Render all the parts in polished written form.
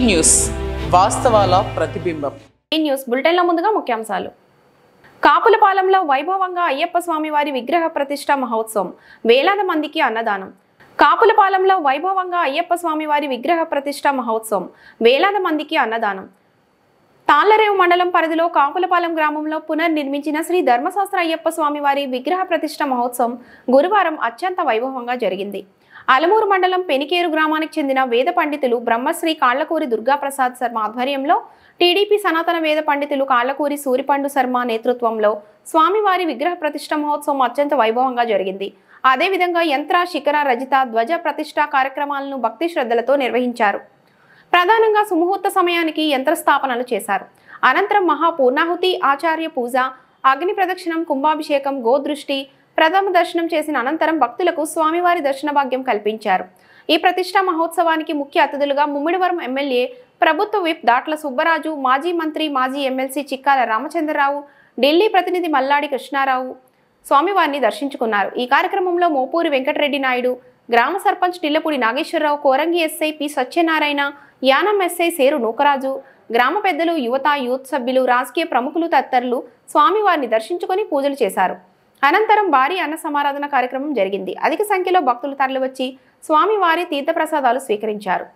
News వాస్తవాల ప్రతిబింబం. ఈ news బులెటిన్లో ముందుగా ముఖ్యాంశాలు. కాపులపాలెంలో వైభవంగా అయ్యప్ప స్వామి వారి విగ్రహ ప్రతిష్ఠ మహోత్సవం, వేలాది మందికి అన్నదానం. కాపులపాలెంలో వైభవంగా అయ్యప్ప స్వామి వారి విగ్రహ ప్రతిష్ఠ మహోత్సవం, వేలాది మందికి అన్నదానం. తాళ్లరేవు మండలం పరిధిలో కాపులపాలెం గ్రామంలో పునర్నిర్మించిన శ్రీ ధర్మశాస్త్ర అయ్యప్ప స్వామి వారి విగ్రహ ప్రతిష్ఠ మహోత్సవం గురువారం అత్యంత వైభవంగా జరిగింది. అలమూరు మండలం పెనికేరు గ్రామానికి చెందిన వేద పండితులు బ్రహ్మశ్రీ కాళ్లకూరి దుర్గాప్రసాద్ శర్మ ఆధ్వర్యంలో, టీడీపీ సనాతన వేద పండితులు కాళ్లకూరి సూరిపండు శర్మ నేతృత్వంలో స్వామివారి విగ్రహ ప్రతిష్ఠ మహోత్సవం అత్యంత వైభవంగా జరిగింది. అదేవిధంగా యంత్ర, శిఖర, రజిత, ధ్వజ ప్రతిష్ఠ కార్యక్రమాలను భక్తి శ్రద్ధలతో నిర్వహించారు. ప్రధానంగా సుముహూర్త సమయానికి యంత్రస్థాపనలు చేశారు. అనంతరం మహాపూర్ణాహుతి, ఆచార్య పూజ, అగ్ని ప్రదక్షిణం, కుంభాభిషేకం, గోదృష్టి, ప్రథమ దర్శనం చేసిన అనంతరం భక్తులకు స్వామివారి దర్శన భాగ్యం కల్పించారు. ఈ ప్రతిష్ఠా మహోత్సవానికి ముఖ్య అతిథులుగా ముమ్మిడివరం ఎమ్మెల్యే, ప్రభుత్వ విప్ దాట్ల సుబ్బరాజు, మాజీ మంత్రి, మాజీ ఎమ్మెల్సీ చిక్కాల రామచంద్రరావు, ఢిల్లీ ప్రతినిధి మల్లాడి కృష్ణారావు స్వామివారిని దర్శించుకున్నారు. ఈ కార్యక్రమంలో మోపూరి వెంకటరెడ్డి నాయుడు, గ్రామ sarpanch Tillapudi Nageswararao, Korangi SI P Satyanarayana, Yanam SI Seru Nookaraju, గ్రామ పెద్దలు, యువత, యూత్ సభ్యులు, రాజకీయ ప్రముఖులు తదితరులు స్వామివారిని దర్శించుకొని పూజలు చేశారు. అనంతరం భారీ అన్న సమారాధన కార్యక్రమం జరిగింది. అధిక సంఖ్యలో భక్తులు తరలివచ్చి స్వామివారి తీర్థప్రసాదాలు స్వీకరించారు.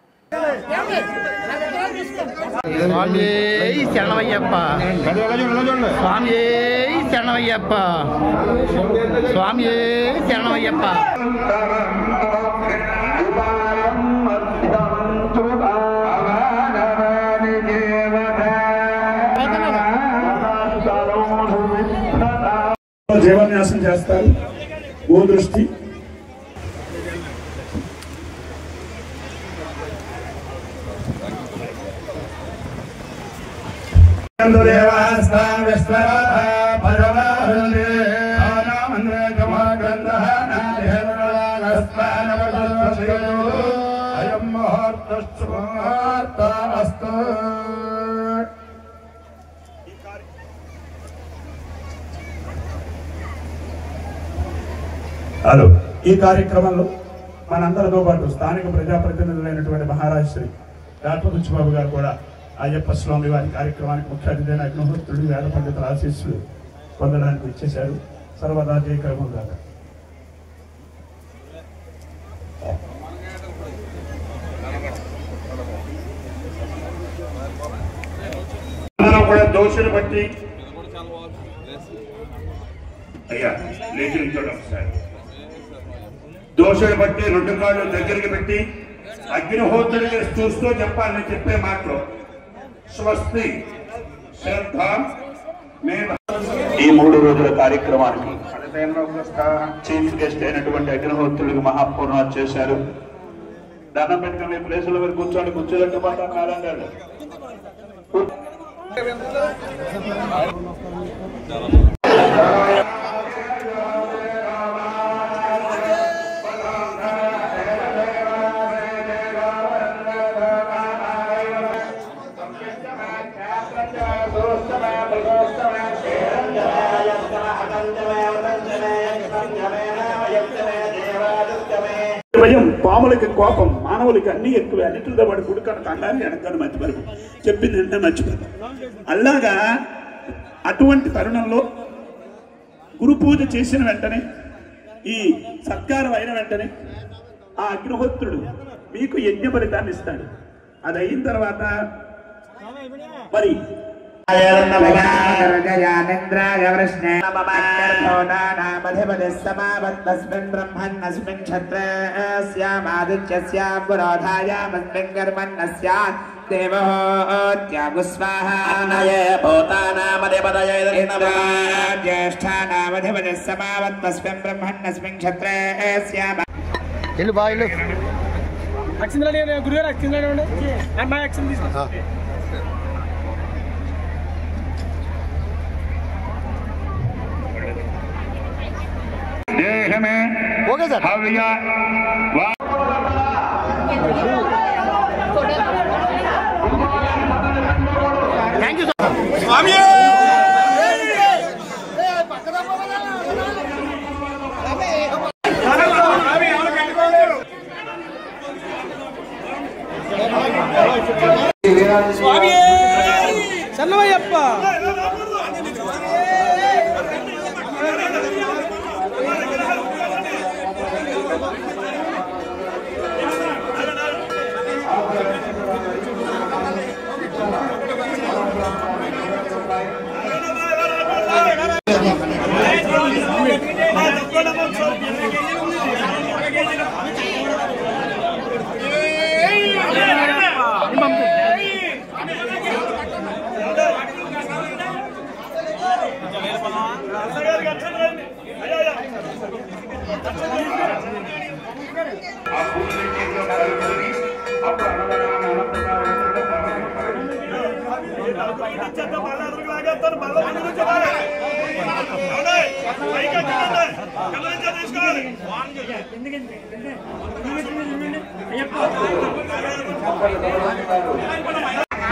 జీవన్యాసం చేస్తారు. గోదృష్టి హలో. ఈ కార్యక్రమంలో మనందరితో పాటు స్థానిక ప్రజాప్రతినిధులైనటువంటి మహారాజ్ శ్రీ డాక్టర్ బుచ్చిబాబు గారు కూడా అయ్యప్ప స్వామి వారి కార్యక్రమానికి ముఖ్య అతిథైన అగ్నిహోత్రుడు, వేద పండితుల ఆశీస్సులు పొందడానికి ఇచ్చేశారు. సర్వదా జయకరము గాక. అందరం కూడా దోషులు బట్టి అయ్యా లేచి ఉంచడం సార్. దోషులు బట్టి రెండు కాళ్ళు దగ్గరికి పెట్టి అగ్నిహోత్రుడికి చూస్తూ చెప్పాలని చెప్పే మాటలు స్వస్తి శ్రద్ధ. ఈ 3 రోజుల కార్యక్రమానికి చీఫ్ గెస్ట్ అయినటువంటి అగ్నిహోత్రుడికి మహాపూర్ణం చేశారు. దండం పెట్టుకుని ప్లేసుల వరకు కూర్చోండి. కూర్చోలంటే మాట కాదండి. భయం, పాములకి కోపం, మానవులకి అన్ని ఎక్కువ. అన్నిటితో పాటు గుడికను కండాలి, వెనకాల మర్చిపోరు, చెప్పింది అంటే మర్చిపోతాం. అలాగా అటువంటి తరుణంలో గురు పూజ చేసిన వెంటనే, ఈ సత్కారం అయిన వెంటనే ఆ అగ్నిహోత్రుడు మీకు యజ్ఞ ఫలితాన్ని ఇస్తాడు. అది అయిన తర్వాత మరి okay sir. Thank you sir. Swami Chennamayyappa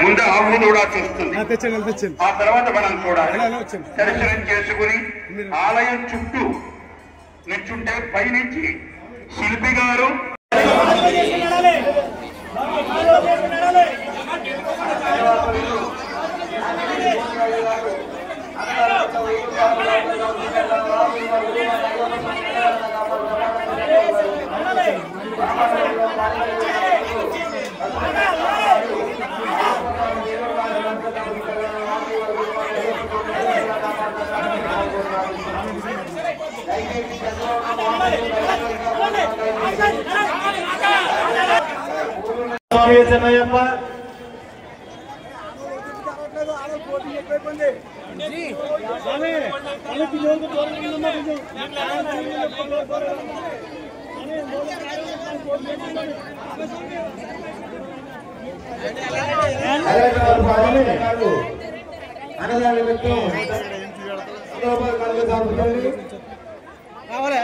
ముందు ఆవు కూడా చూస్తుంది, ఆ తర్వాత మనం చూడాలి. దర్శనం చేసుకుని ఆలయం చుట్టూ నిల్చుంటే పైనుంచి శిల్పి గారు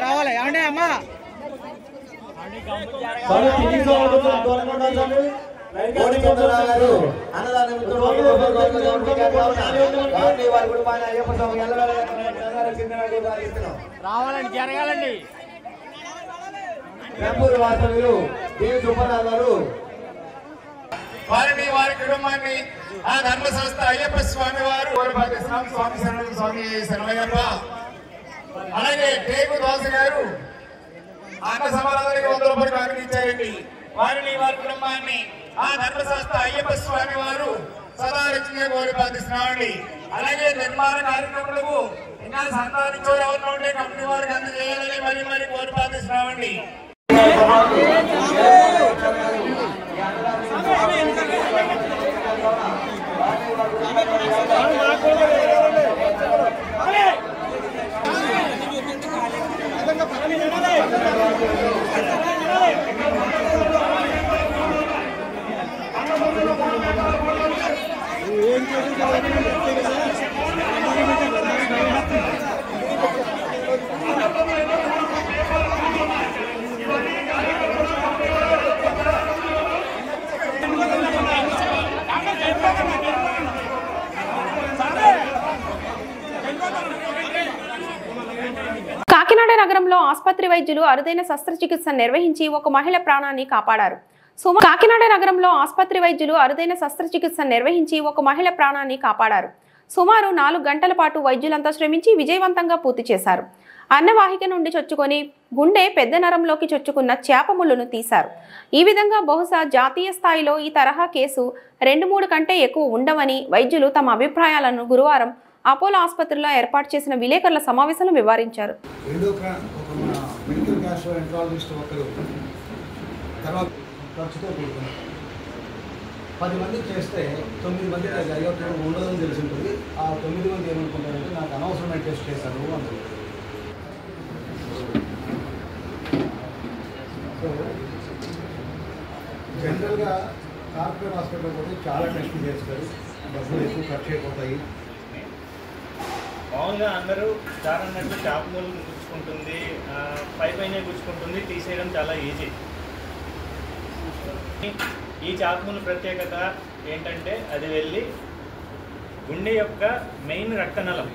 రావాలి ఏమండి అమ్మా రావాలండి జరగాలండి. వారిని వారి కుటుంబాన్ని ఆ ధర్మ సంస్థ అయ్యప్ప స్వామి వారు స్వామి స్వామి శరణయ్యప్ప, అలాగే టేకు దోస గారు అన్న సమాధానానికి 100 రూపాయలు ఆగ్రహించారండి. వారిని వారి కుటుంబాన్ని ఆ ధర్మ సంస్థ అయ్యప్ప స్వామి వారు సదా రక్షణగా కోరి ప్రార్థిస్తున్నామండి. అలాగే నిర్మాణ కార్యక్రమాలకు ఇంకా సంతానించే ఎవరిలో ఉంటే కంపెనీ వారికి అందజేయాలని మరి మరి కోరి ప్రార్థిస్తున్నామండి. కాకినాడ నగరంలో ఆసుపత్రి వైద్యులు అరుదైన శస్త్రచికిత్స నిర్వహించి ఒక మహిళ ప్రాణాన్ని కాపాడారు. కాకినాడ నగరంలో ఆసుపత్రి వైద్యులు అరుదైన శస్త్రచికిత్స నిర్వహించి ఒక మహిళ ప్రాణాన్ని కాపాడారు. సుమారు 4 గంటల పాటు వైద్యులంతా శ్రమించి విజయవంతంగా పూర్తి చేశారు. అన్నవాహిక నుండి చొచ్చుకొని గుండె పెద్ద నరంలోకి చొచ్చుకున్న చేప ముళ్ళను తీశారు. ఈ విధంగా బహుశా జాతీయ స్థాయిలో ఈ తరహా కేసు 2-3 కంటే ఎక్కువ ఉండవని వైద్యులు తమ అభిప్రాయాలను గురువారం అపోలో ఆసుపత్రిలో ఏర్పాటు చేసిన విలేకరుల సమావేశంలో వివరించారు. ఖర్చుతో కూడుకున్నాం. 10 మంది చేస్తే 9 మంది అయ్యో ఉండదని తెలిసి ఉంటుంది. ఆ 9 మంది ఏమనుకుంటారంటే నాకు అనవసరమైన టెస్ట్ చేశాను అనుకుంటారు. సో జనరల్గా కార్పొరేట్ హాస్పిటల్ పోతే చాలా టెస్టులు చేస్తారు, డబ్బులు ఎక్కువ ఖర్చు అయిపోతాయి. మామూలుగా అందరూ చాలా అన్నట్టు చేప మూలు గుచ్చుకుంటుంది, పైన గుచ్చుకుంటుంది, తీసేయడం చాలా ఈజీ. ఈ చేపముల ప్రత్యేకత ఏంటంటే అది వెళ్ళి గుండె యొక్క మెయిన్ రక్తనలం,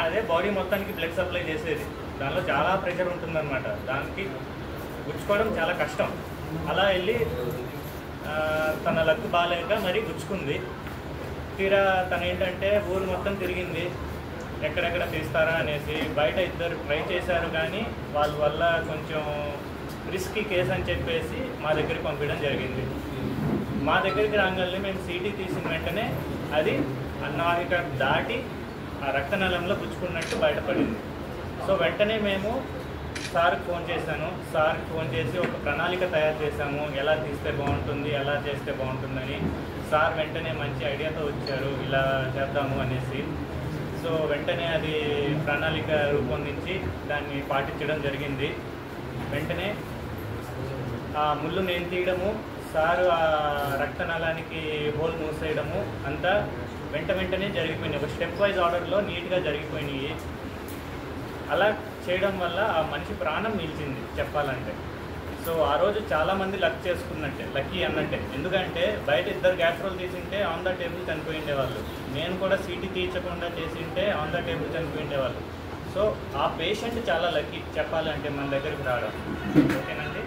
అదే బాడీ మొత్తానికి బ్లడ్ సప్లై చేసేది. దానిలో చాలా ప్రెషర్ ఉంటుందన్నమాట, దానికి గుచ్చుకోవడం చాలా కష్టం. అలా వెళ్ళి తన లక్ బాగాలేక మరి గుచ్చుకుంది. తీరా తను ఏంటంటే ఊరు మొత్తం తిరిగింది, ఎక్కడెక్కడ తీస్తారా అనేసి. బయట ఇద్దరు ట్రై చేశారు కానీ వాళ్ళ వల్ల కొంచెం రిస్కీ కేసు అని చెప్పేసి మా దగ్గరికి పంపించడం జరిగింది. మా దగ్గరికి రాగానే మేము సీటీ తీసిన వెంటనే అది అన్నవాహిక దాటి ఆ రక్తనాళంలో పుచ్చుకున్నట్టు బయటపడింది. సో వెంటనే మేము సార్కి ఫోన్ చేశాను. సార్కి ఫోన్ చేసి ఒక ప్రణాళిక తయారు చేశాము, ఎలా తీస్తే బాగుంటుంది, ఎలా చేస్తే బాగుంటుందని. సార్ వెంటనే మంచి ఐడియాతో వచ్చారు, ఇలా చేద్దాము అనేసి. సో వెంటనే అది ప్రణాళిక రూపొందించి దాన్ని పాటించడం జరిగింది. వెంటనే ఆ ముళ్ళు నేను తీయడము, సారు ఆ రక్తనాళానికి హోల్ మూసేయడము అంతా వెంటనే జరిగిపోయినాయి. ఒక స్టెప్ వైజ్ ఆర్డర్లో నీట్గా జరిగిపోయినాయి. అలా చేయడం వల్ల ఆ మనిషి ప్రాణం నిలిచింది చెప్పాలంటే. సో ఆ రోజు చాలామంది లక్కీ అన్నట్టే. ఎందుకంటే బయట ఇద్దరు గ్యాస్ట్రోల్ తీసింటే ఆన్ ద టేబుల్ చనిపోయి ఉండేవాళ్ళు, నేను కూడా సీటీ తీర్చకుండా చేసింటే ఆన్ ద టేబుల్ చనిపోయి ఉండేవాళ్ళు. సో ఆ పేషెంట్ చాలా లక్కీ చెప్పాలంటే మన దగ్గరికి రావడం. ఓకేనండి.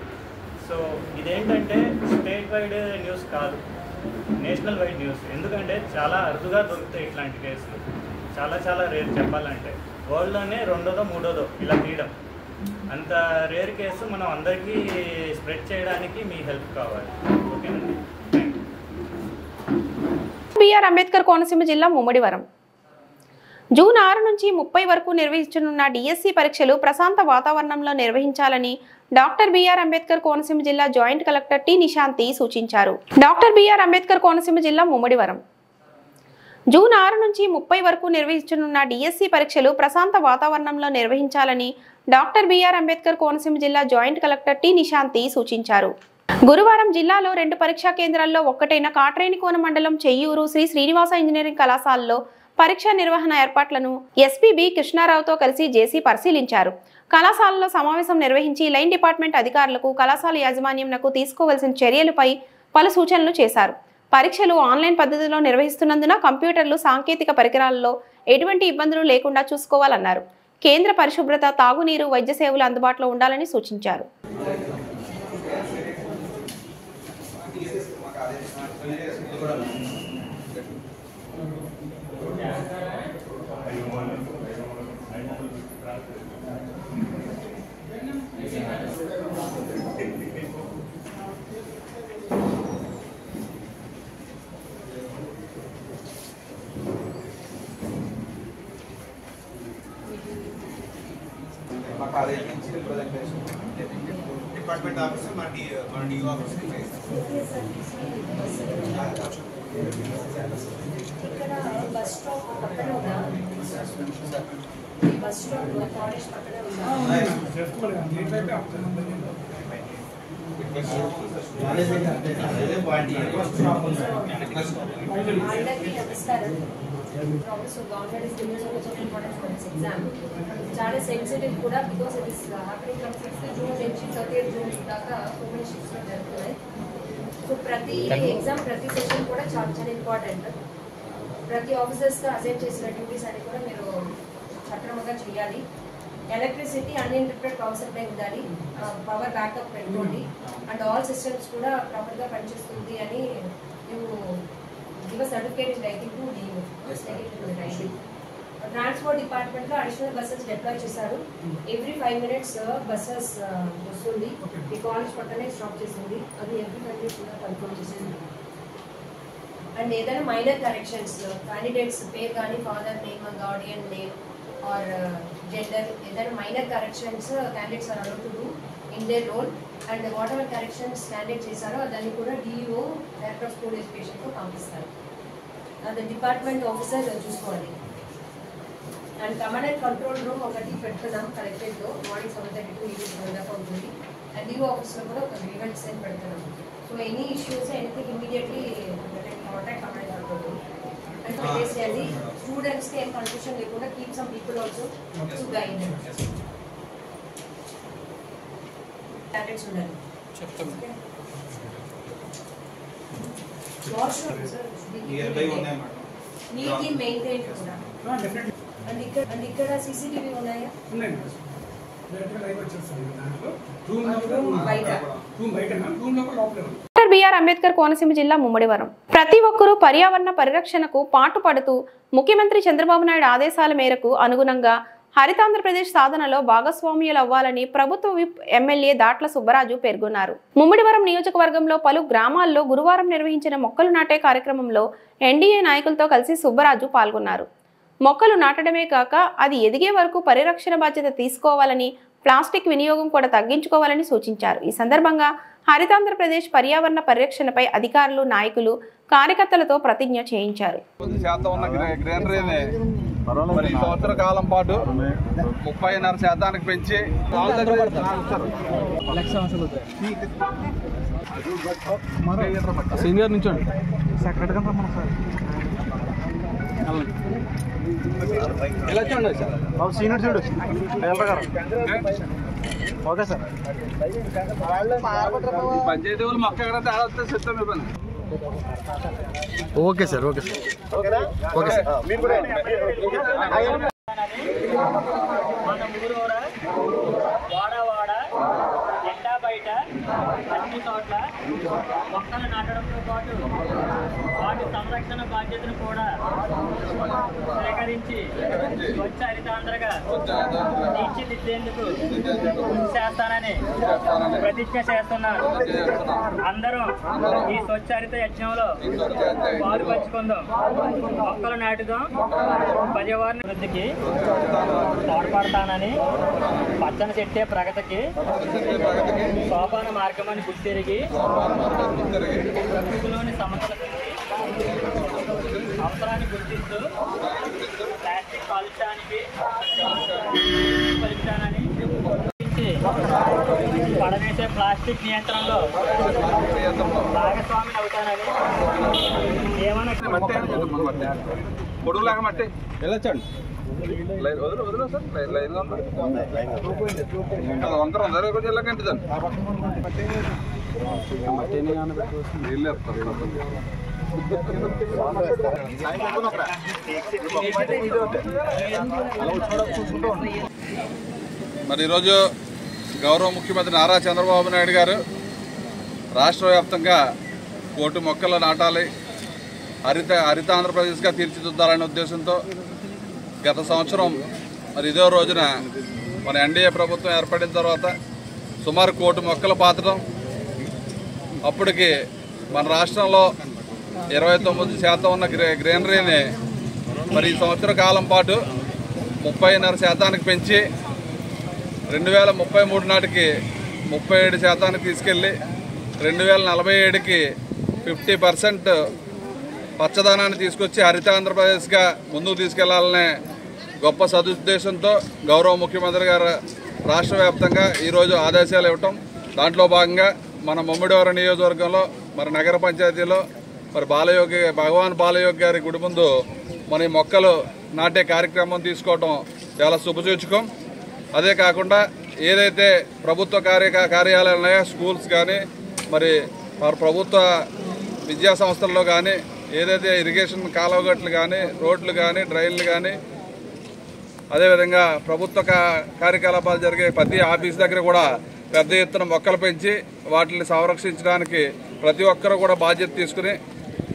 సో ఇదేంటంటే స్టేట్ వైడ్ న్యూస్ కాదు, నేషనల్ వైడ్ న్యూస్. ఎందుకంటే చాలా అరుదుగా దొరుకుతాయి ఇట్లాంటి కేసులు, చాలా రేర్ చెప్పాలంటే. వరల్డ్లోనే రెండోదో మూడోదో ఇలా తీయడం, అంత రేర్ కేసు. మనం అందరికీ స్ప్రెడ్ చేయడానికి మీ హెల్ప్ కావాలి. ఓకేనండి. బిఆర్ అంబేద్కర్ కోనసీమ జిల్లా ముమ్మడివరం. జూన్ 6 నుంచి 30 వరకు నిర్వహించనున్న డిఎస్సి పరీక్షలు ప్రశాంత వాతావరణంలో నిర్వహించాలని డాక్టర్ బిఆర్ అంబేద్కర్ కోనసీమ జిల్లా జాయింట్ కలెక్టర్ టి నిశాంతి సూచించారు. డాక్టర్ బిఆర్ అంబేద్కర్ కోనసీమ జిల్లా ముమ్మడివరం. జూన్ 6 నుంచి 30 వరకు నిర్వహించనున్న డిఎస్సి పరీక్షలు ప్రశాంత వాతావరణంలో నిర్వహించాలని డాక్టర్ బిఆర్ అంబేద్కర్ కోనసీమ జిల్లా జాయింట్ కలెక్టర్ టి నిశాంతి సూచించారు. గురువారం జిల్లాలో 2 పరీక్షా కేంద్రాల్లో ఒక్కటైన కాట్రేనికోన మండలం చెయ్యూరు శ్రీ శ్రీనివాస ఇంజనీరింగ్ కళాశాలలో పరీక్షా నిర్వహణ ఏర్పాట్లను ఎస్పీ బి కృష్ణారావుతో కలిసి జేసీ పరిశీలించారు. కళాశాలలో సమావేశం నిర్వహించి లైన్ డిపార్ట్మెంట్ అధికారులకు కళాశాల యాజమాన్యంకు తీసుకోవాల్సిన చర్యలపై పలు సూచనలు చేశారు. పరీక్షలు ఆన్లైన్ పద్ధతిలో నిర్వహిస్తున్నందున కంప్యూటర్లు, సాంకేతిక పరికరాలలో ఎటువంటి ఇబ్బందులు లేకుండా చూసుకోవాలన్నారు. కేంద్ర పరిశుభ్రత, తాగునీరు, వైద్య సేవలు అందుబాటులో ఉండాలని సూచించారు. డిపార్ట్మెంట్ ఆఫీసర్ మన డిఓ ఆఫీసర్ ఇక్కడ బస్ స్టాప్ పక్కన ఉందా? బస్ స్టాప్ కాలేజ్ పక్కన ఉందా? అందరికీ నమస్కారం. So government is giving so much of importance for this exam. చాలా సెన్సిటివ్ కూడా, because it is happening from 6th June నుంచి 30th జూన్ దాకా కోవిడ్ షిఫ్ట్స్ జరుగుతున్నాయి. సో ప్రతి ఎగ్జామ్, ప్రతి సెషన్ కూడా చాలా ఇంపార్టెంట్. ప్రతి ఆఫీసర్స్గా అసైన్ చేసిన డ్యూటీస్ అని కూడా మీరు సక్రమంగా చేయాలి. ఎలక్ట్రిసిటీ అన్ఇంటరప్టెడ్ పవర్ సప్లై ఉండాలి, పవర్ బ్యాకప్ పెట్టుకోండి, అండ్ ఆల్ సిస్టమ్స్ కూడా ప్రాపర్గా పనిచేస్తుంది అని ನೀವು give a certificate in writing to DO. Transport డిపార్ట్మెంట్లో అడిషనల్ బస్సెస్ డిప్లాయ్ చేశారు. ఎవ్రీ 5 minutes బస్సెస్ వస్తుంది. ఈ కాలేజ్ పక్కనే స్టాప్ చేసింది, అది ఎవ్రీ 5 minutes కూడా కన్ఫర్మ్ చేసింది. అండ్ ఏదైనా మైనర్ కరెక్షన్స్, క్యాండిడేట్స్ పేరు కానీ, father name, guardian name or gender, ఏదైనా minor corrections candidates are allowed to do in their role. And whatever corrections candidate చేశారో దాన్ని కూడా డిఓ, డైరెక్టర్ ఆఫ్ స్కూల్ ఎడ్యుకేషన్తో పంపిస్తారు. అది డిపార్ట్మెంట్ ఆఫీసర్ చూసుకోవాలి. And command and control room ఒకటి పెడుతున్నాం కలెక్టరేట్లో, మార్నింగ్ 7:30 to evening 12 అవుతుంది. అండ్ డిఓ ఆఫీస్లో కూడా ఒక గ్రీవెన్స్ సెల్ పెడుతున్నాం. So any issues, anything immediately contact command and control room. And face చేయాలి. స్టూడెంట్స్కి ఏం కన్ఫ్యూషన్ లేకుండా keep some people also to guide. Tablets ఉండాలి. నీట్లీ మెయింటైన్ కూడా. అండ్ ఇక్కడ సీసీటీవీ ఉన్నాయా? డాక్టర్ బిఆర్ అంబేద్కర్ కోనసీమ జిల్లా ముమ్మడివరం. ప్రతి ఒక్కరూ పర్యావరణ పరిరక్షణకు పాటుపడుతూ ముఖ్యమంత్రి చంద్రబాబు నాయుడు ఆదేశాల మేరకు అనుగుణంగా హరితాంధ్రప్రదేశ్ సాధనలో భాగస్వామ్యులు అవ్వాలని ప్రభుత్వ విప్ ఎమ్మెల్యే దాట్ల సుబ్బరాజు పేర్కొన్నారు. ముమ్మడివరం నియోజకవర్గంలో పలు గ్రామాల్లో గురువారం నిర్వహించిన మొక్కలు నాటే కార్యక్రమంలో ఎన్డీఏ నాయకులతో కలిసి సుబ్బరాజు పాల్గొన్నారు. మొక్కలు నాటడమే కాక అది ఎదిగే వరకు పరిరక్షణ బాధ్యత తీసుకోవాలని, ప్లాస్టిక్ వినియోగం కూడా తగ్గించుకోవాలని సూచించారు. ఈ సందర్భంగా హరితాంధ్రప్రదేశ్ పర్యావరణ పరిరక్షణపై అధికారులు, నాయకులు, కార్యకర్తలతో ప్రతిజ్ఞ చేయించారు. మరి సంవత్సర కాలం పాటు 30.5% పెంచి సీనియర్ నుంచి సీనియర్ చూడు ఓకే సార్. పంచాయతీ వాళ్ళు మొక్క ఎక్కడ తేడా వస్తే చెప్తాం ఇబ్బంది. Okay sir okay sir okay sir. మన ఊరూర వాడవాడ ఎండా బయట అన్ని చోట్ల మొక్కలు నాటడంతో పాటు వాటి సంరక్షణ బాధ్యతను కూడా సేకరించి స్వచ్ఛ హరితాంధ్రగా తీర్చిదిద్దేందుకు కృషి చేస్తానని ప్రతిజ్ఞ చేస్తున్నాను. అందరం ఈ స్వచ్ఛ హరిత యజ్ఞంలో పాలుపంచుకుందాం, మొక్కలు నాటుదాం, పర్యావరణ అభివృద్ధికి తోడ్పడతానని, పచ్చని చెట్టే ప్రగతికి సోపాన మార్గమని గుర్తిరిగి ప్రకృతిలోని సమతులతకి అవసరాన్ని గుర్తిస్తూ ప్లాస్టిక్ కాలుష్యానికి పలుకుతానని, పడవేసే ప్లాస్టిక్ నియంత్రణలో భాగస్వామిని అవుతానని, ఏమన్నా పొడుగులాగా మట్టి వెళ్ళొచ్చండి. వదిలే వదిలే సార్ లైన్గా వంకర ఉందా కొంచెం ఇలా కంటిదండి నీళ్ళు మరి ఈరోజు గౌరవ ముఖ్యమంత్రి నారా చంద్రబాబు నాయుడు గారు రాష్ట్ర వ్యాప్తంగా 1 కోటి మొక్కలు నాటాలి, హరిత ఆంధ్రప్రదేశ్గా తీర్చిదిద్దాలనే ఉద్దేశంతో గత సంవత్సరం మరి ఇదే రోజున మన ఎన్డీఏ ప్రభుత్వం ఏర్పడిన తర్వాత సుమారు 1 కోటి మొక్కలు పాతడం, అప్పటికి మన రాష్ట్రంలో 29% ఉన్న గ్రీనరీని మరి ఈ సంవత్సర కాలం పాటు 30.5% పెంచి 2033 నాటికి 37% తీసుకెళ్ళి 2047కి 50% పచ్చదనాన్ని తీసుకొచ్చి హరిత ఆంధ్రప్రదేశ్గా ముందుకు తీసుకెళ్లాలనే గొప్ప సదుద్దేశంతో గౌరవ ముఖ్యమంత్రి గారు రాష్ట్ర వ్యాప్తంగా ఈరోజు ఆదేశాలు ఇవ్వటం, దాంట్లో భాగంగా మన ముమ్మిడివరం నియోజకవర్గంలో మరి నగర పంచాయతీలో మరి భగవాన్ బాలయోగి గారి గుడి ముందు మన ఈ మొక్కలు నాటే కార్యక్రమం తీసుకోవటం చాలా శుభసూచకం. అదే కాకుండా ఏదైతే ప్రభుత్వ కార్యాలయాలు ఉన్నాయో, స్కూల్స్ కానీ మరి ప్రభుత్వ విద్యా సంస్థల్లో కానీ ఏదైతే ఇరిగేషన్ కాలువగట్లు కానీ, రోడ్లు కానీ, డ్రైన్లు కానీ, అదేవిధంగా ప్రభుత్వ కార్యకలాపాలు జరిగే ప్రతి ఆఫీస్ దగ్గర కూడా పెద్ద ఎత్తున మొక్కలు పెంచి వాటిని సంరక్షించడానికి ప్రతి ఒక్కరూ కూడా బాధ్యత తీసుకుని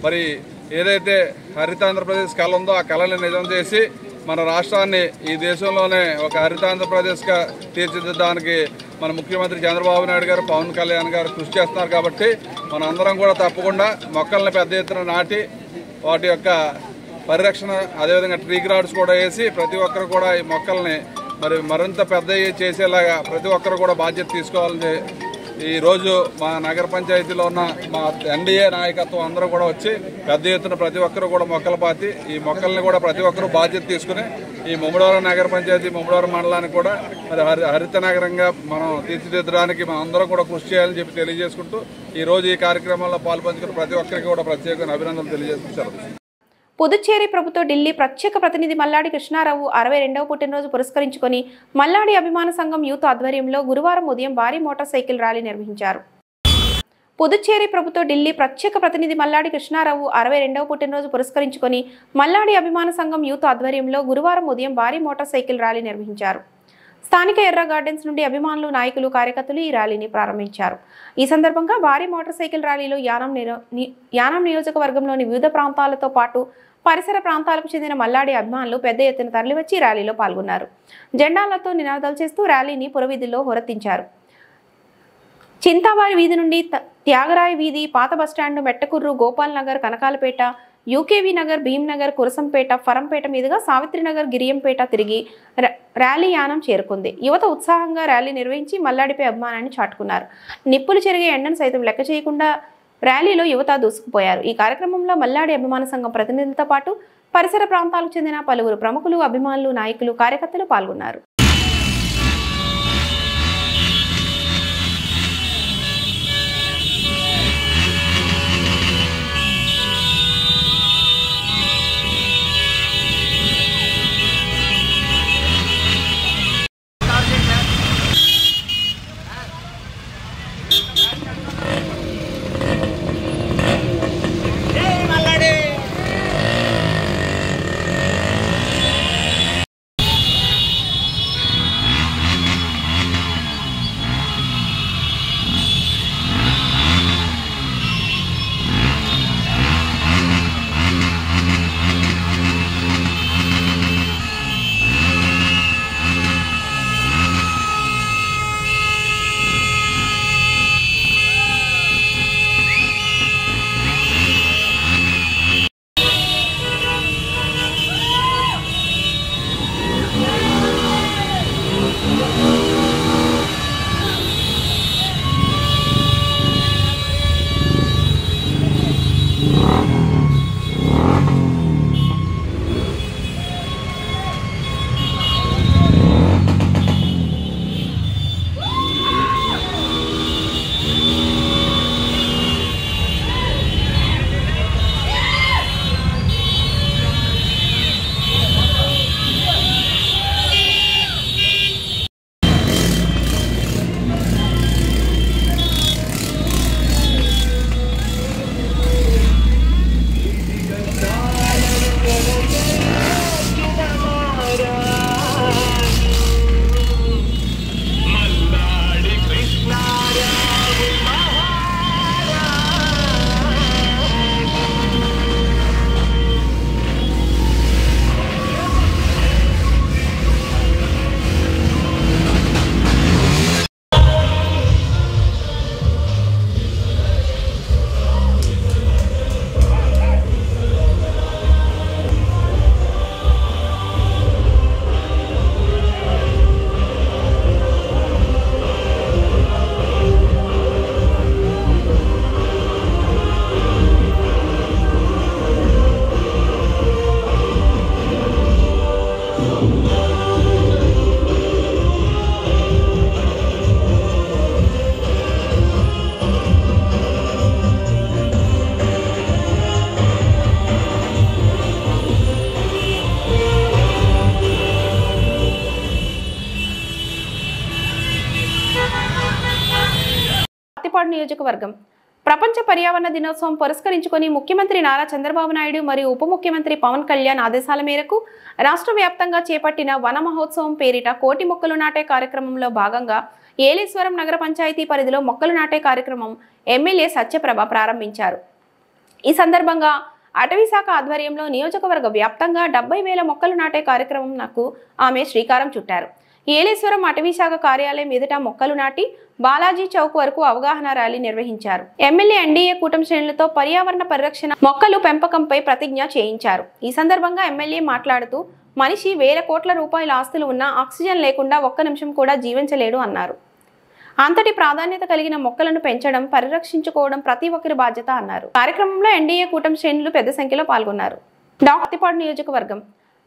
మరి ఏదైతే హరితాంధ్రప్రదేశ్ కళ ఉందో ఆ కళని నిజం చేసి మన రాష్ట్రాన్ని ఈ దేశంలోనే ఒక హరితాంధ్రప్రదేశ్గా తీర్చిదిద్దడానికి మన ముఖ్యమంత్రి చంద్రబాబు నాయుడు గారు, పవన్ కళ్యాణ్ గారు కృషి చేస్తున్నారు. కాబట్టి మన అందరం కూడా తప్పకుండా మొక్కల్ని పెద్ద ఎత్తున నాటి వాటి యొక్క పరిరక్షణ, అదేవిధంగా ట్రీ గార్డ్స్ కూడా వేసి ప్రతి ఒక్కరు కూడా ఈ మొక్కల్ని మరి మరింత పెద్ద చేసేలాగా ప్రతి ఒక్కరు కూడా బాధ్యత తీసుకోవాలని ఈరోజు మా నగర పంచాయతీలో ఉన్న మా ఎన్డీఏ నాయకత్వం అందరూ కూడా వచ్చి పెద్ద ఎత్తున ప్రతి ఒక్కరు కూడా మొక్కలు పాతి ఈ మొక్కల్ని కూడా ప్రతి ఒక్కరు బాధ్యత తీసుకుని ఈ ముమ్మడివరం నగర పంచాయతీ, ముమ్మడివరం మండలాన్ని కూడా మరి హరిత నగరంగా మనం తీర్చిదిద్దడానికి మనం అందరం కూడా కృషి చేయాలని చెప్పి తెలియజేసుకుంటూ ఈరోజు ఈ కార్యక్రమంలో పాల్పంచుకున్న ప్రతి ఒక్కరికి కూడా ప్రత్యేకమైన అభినందనలు తెలియజేసుకుంటారు. పుదుచ్చేరి ప్రభుత్వ ఢిల్లీ ప్రత్యేక ప్రతినిధి మల్లాడి కృష్ణారావు 62వ పుట్టినరోజు పురస్కరించుకొని మల్లాడి అభిమాన సంఘం యూత్ ఆధ్వర్యంలో గురువారం ఉదయం భారీ మోటార్ సైకిల్ ర్యాలీ నిర్వహించారు. పుదుచ్చేరి ప్రభుత్వ ఢిల్లీ ప్రత్యేక ప్రతినిధి మల్లాడి కృష్ణారావు 62వ పుట్టినరోజు పురస్కరించుకొని మల్లాడి అభిమాన సంఘం యూత్ ఆధ్వర్యంలో గురువారం ఉదయం భారీ మోటార్ సైకిల్ ర్యాలీ నిర్వహించారు. స్థానిక ఎర్ర గార్డెన్స్ నుండి అభిమానులు, నాయకులు, కార్యకర్తలు ఈ ర్యాలీని ప్రారంభించారు. ఈ సందర్భంగా భారీ మోటార్ సైకిల్ ర్యాలీలో యానం నియోజకవర్గంలోని వివిధ ప్రాంతాలతో పాటు పరిసర ప్రాంతాలకు చెందిన మల్లాడి అభిమానులు పెద్ద ఎత్తున తరలివచ్చి ర్యాలీలో పాల్గొన్నారు. జెండాలతో నినాదాలు చేస్తూ ర్యాలీని పురవీధుల్లో హోరెత్తించారు. చింతావారి వీధి నుండి త్యాగరాయ వీధి, పాత బస్టాండ్, మెట్టకుర్రు, గోపాల్ నగర్, కనకాలపేట, యూకేవి నగర్, భీంనగర్, కురసంపేట, ఫరంపేట మీదుగా సావిత్రినగర్, గిరియంపేట తిరిగి ర్యాలీ యానం చేరుకుంది. యువత ఉత్సాహంగా ర్యాలీ నిర్వహించి మల్లాడిపై అభిమానాన్ని చాటుకున్నారు. నిప్పులు చెరిగే ఎండను సైతం లెక్క చేయకుండా ర్యాలీలో యువత దూసుకుపోయారు. ఈ కార్యక్రమంలో మల్లాడి అభిమాన సంఘం ప్రతినిధులతో పాటు పరిసర ప్రాంతాలకు చెందిన పలువురు ప్రముఖులు, అభిమానులు, నాయకులు, కార్యకర్తలు పాల్గొన్నారు. నియోజకవర్గం ప్రపంచ పర్యావరణ దినోత్సవం పురస్కరించుకొని ముఖ్యమంత్రి నారా చంద్రబాబు నాయుడు మరియు ఉప ముఖ్యమంత్రి పవన్ కళ్యాణ్ ఆదేశాల మేరకు రాష్ట్ర వ్యాప్తంగా చేపట్టిన వన మహోత్సవం పేరిట కోటి మొక్కలు నాటే కార్యక్రమంలో భాగంగా ఏలేశ్వరం నగర పంచాయతీ పరిధిలో మొక్కలు నాటే కార్యక్రమం ఎమ్మెల్యే సత్యప్రభ ప్రారంభించారు. ఈ సందర్భంగా అటవీ శాఖ ఆధ్వర్యంలో నియోజకవర్గ వ్యాప్తంగా 70,000 మొక్కలు నాటే కార్యక్రమంకు ఆమె శ్రీకారం చుట్టారు. ఏలేశ్వరం అటవీ శాఖ కార్యాలయం ఎదుట మొక్కలు నాటి బాలాజీ చౌక్ వరకు అవగాహన ర్యాలీ నిర్వహించారు. ఎమ్మెల్యే ఎన్డీఏ కూటమి శ్రేణులతో పర్యావరణ పరిరక్షణ, మొక్కలు పెంపకంపై ప్రతిజ్ఞ చేయించారు. ఈ సందర్భంగా ఎమ్మెల్యే మాట్లాడుతూ మనిషి 1,000 కోట్ల రూపాయల ఆస్తులు ఉన్నా ఆక్సిజన్ లేకుండా ఒక్క నిమిషం కూడా జీవించలేడు అన్నారు. అంతటి ప్రాధాన్యత కలిగిన మొక్కలను పెంచడం, పరిరక్షించుకోవడం ప్రతి ఒక్కరి బాధ్యత అన్నారు. కార్యక్రమంలో ఎన్డీఏ కూటమి శ్రేణులు పెద్ద సంఖ్యలో పాల్గొన్నారు. డాక్టిపాడు నియోజకవర్గం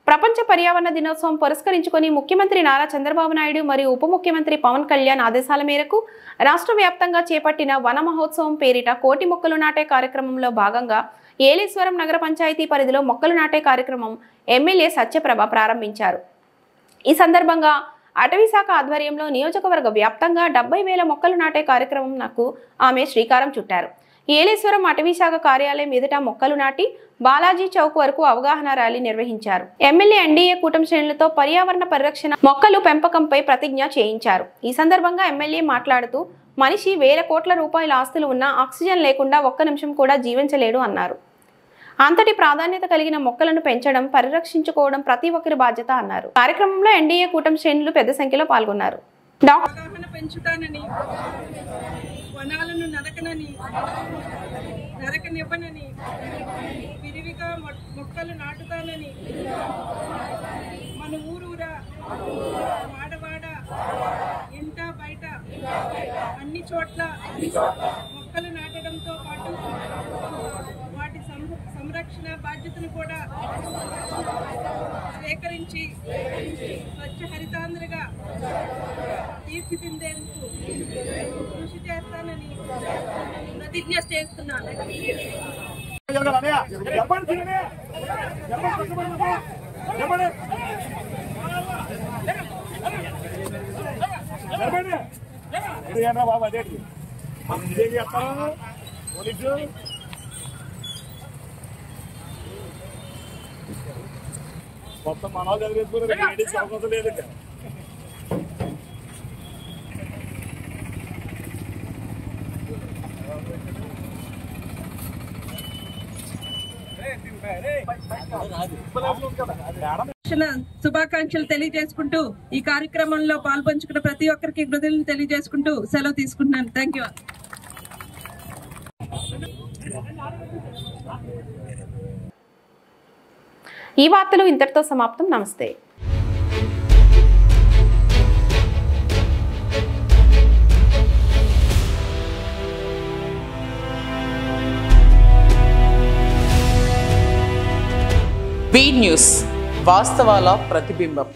ప్రపంచ పర్యావరణ దినోత్సవం పురస్కరించుకొని ముఖ్యమంత్రి నారా చంద్రబాబు నాయుడు మరియు ఉప ముఖ్యమంత్రి పవన్ కళ్యాణ్ ఆదేశాల మేరకు రాష్ట్ర వ్యాప్తంగా చేపట్టిన వన మహోత్సవం పేరిట కోటి మొక్కలు నాటే కార్యక్రమంలో భాగంగా ఏలేశ్వరం నగర పంచాయతీ పరిధిలో మొక్కలు నాటే కార్యక్రమం ఎమ్మెల్యే సత్యప్రభ ప్రారంభించారు. ఈ సందర్భంగా అటవీ శాఖ ఆధ్వర్యంలో నియోజకవర్గ వ్యాప్తంగా 70,000 మొక్కలు నాటే కార్యక్రమంకు ఆమె శ్రీకారం చుట్టారు. ఏలేశ్వరం అటవీశాఖ కార్యాలయం ఎదుట మొక్కలు నాటి బాలాజీ చౌక్ వరకు అవగాహన ర్యాలీ నిర్వహించారు. ఎమ్మెల్యే ఎన్డీఏ కూటమి శ్రేణులతో పర్యావరణ పరిరక్షణ మొక్కలు పెంపకంపై ప్రతిజ్ఞ చేయించారు. ఈ సందర్భంగా ఎమ్మెల్యే మాట్లాడుతూ మనిషి వేల కోట్ల రూపాయల ఆస్తులు ఉన్నా ఆక్సిజన్ లేకుండా ఒక్క నిమిషం కూడా జీవించలేడు అన్నారు. అంతటి ప్రాధాన్యత కలిగిన మొక్కలను పెంచడం, పరిరక్షించుకోవడం ప్రతి ఒక్కరి బాధ్యత అన్నారు. కార్యక్రమంలో ఎన్డీఏ కూటమి శ్రేణులు పెద్ద సంఖ్యలో పాల్గొన్నారు. పెంచుతానని, వనాలను నరకనివ్వనని, విరివిగా మొక్కలు నాటుతానని, మన ఊరూరా వాడవాడ ఇంట బయట అన్ని చోట్ల మొక్కలు నాటడంతో పాటు వాటి సంరక్షణ బాధ్యతను కూడా సేకరించి స్వచ్ఛ హరితాంధ్రగా తీర్చిదిద్దేందుకు కృషి చేస్తానని ప్రతిజ్ఞ చేస్తున్నాను. మొత్తం మనవాళ్ళు చదివేసుకుని అవకాశం లేదు. శుభాకాంక్షలు తెలియజేసుకుంటూ ఈ కార్యక్రమంలో పాల్పంచుకున్న ప్రతి ఒక్కరికి కృతజ్ఞతలు తెలియజేసుకుంటూ సెలవు తీసుకుంటున్నాను. Thank you. ఈ వార్తలు ఇంతటితో సమాప్తం. నమస్తే. వి న్యూస్, వాస్తవాల ప్రతిబింబం.